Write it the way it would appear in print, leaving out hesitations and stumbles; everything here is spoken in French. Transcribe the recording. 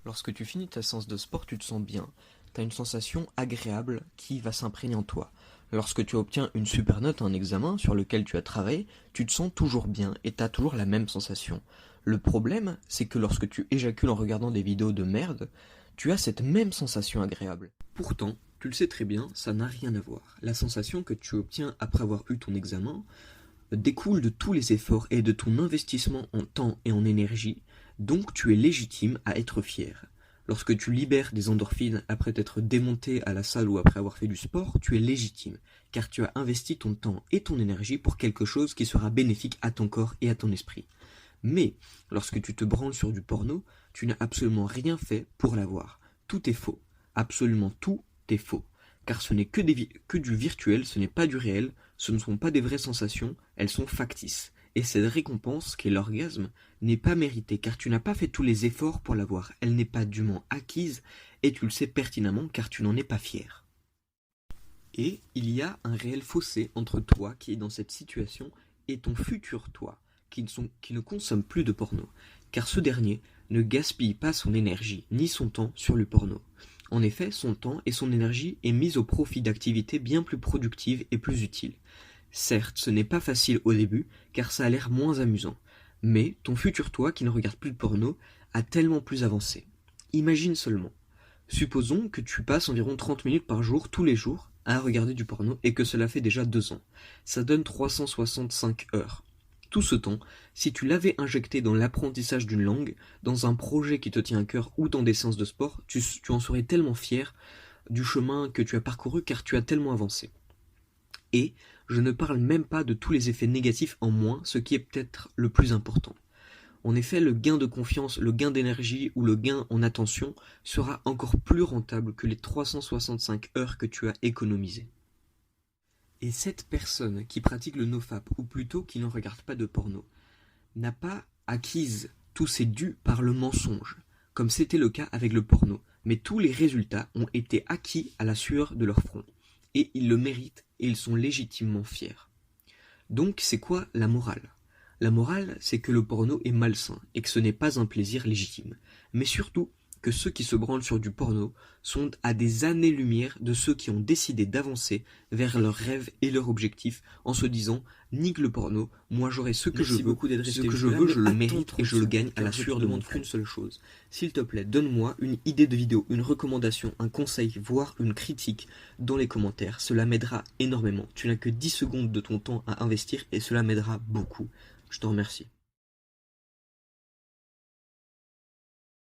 Lorsque tu finis ta séance de sport, tu te sens bien. Tu as une sensation agréable qui va s'imprégner en toi. Lorsque tu obtiens une super note à un examen sur lequel tu as travaillé, tu te sens toujours bien et tu as toujours la même sensation. Le problème, c'est que lorsque tu éjacules en regardant des vidéos de merde, tu as cette même sensation agréable. Pourtant, tu le sais très bien, ça n'a rien à voir. La sensation que tu obtiens après avoir eu ton examen découle de tous les efforts et de ton investissement en temps et en énergie, donc tu es légitime à être fier. Lorsque tu libères des endorphines après t'être démonté à la salle ou après avoir fait du sport, tu es légitime, car tu as investi ton temps et ton énergie pour quelque chose qui sera bénéfique à ton corps et à ton esprit. Mais, lorsque tu te branles sur du porno, tu n'as absolument rien fait pour l'avoir. Tout est faux. Absolument tout est faux. Car ce n'est que du virtuel, ce n'est pas du réel, ce ne sont pas des vraies sensations, elles sont factices. Et cette récompense, qu'est l'orgasme, n'est pas méritée, car tu n'as pas fait tous les efforts pour l'avoir. Elle n'est pas dûment acquise, et tu le sais pertinemment, car tu n'en es pas fier. Et il y a un réel fossé entre toi qui est dans cette situation et ton futur toi, qui ne consomme plus de porno, car ce dernier ne gaspille pas son énergie ni son temps sur le porno. En effet, son temps et son énergie est mis au profit d'activités bien plus productives et plus utiles. Certes, ce n'est pas facile au début, car ça a l'air moins amusant, mais ton futur toi qui ne regarde plus de porno a tellement plus avancé. Imagine seulement. Supposons que tu passes environ 30 minutes par jour, tous les jours, à regarder du porno et que cela fait déjà 2 ans. Ça donne 365 heures. Tout ce temps, si tu l'avais injecté dans l'apprentissage d'une langue, dans un projet qui te tient à cœur ou dans des séances de sport, tu en serais tellement fier du chemin que tu as parcouru car tu as tellement avancé. Et je ne parle même pas de tous les effets négatifs en moins, ce qui est peut-être le plus important. En effet, le gain de confiance, le gain d'énergie ou le gain en attention sera encore plus rentable que les 365 heures que tu as économisées. Et cette personne qui pratique le nofap, ou plutôt qui ne regarde pas de porno, n'a pas acquise tous ses dus par le mensonge, comme c'était le cas avec le porno, mais tous les résultats ont été acquis à la sueur de leur front. Et ils le méritent et ils sont légitimement fiers. Donc c'est quoi la morale ? La morale, c'est que le porno est malsain et que ce n'est pas un plaisir légitime. Mais surtout, que ceux qui se branlent sur du porno sont à des années-lumière de ceux qui ont décidé d'avancer vers leurs rêves et leurs objectifs en se disant « Nique le porno, moi j'aurai ce que je veux, ce que je veux, je le mérite et je le gagne à la sueur de mon front. » Qu'une seule chose. S'il te plaît, donne-moi une idée de vidéo, une recommandation, un conseil, voire une critique dans les commentaires. Cela m'aidera énormément. Tu n'as que 10 secondes de ton temps à investir et cela m'aidera beaucoup. Je te remercie.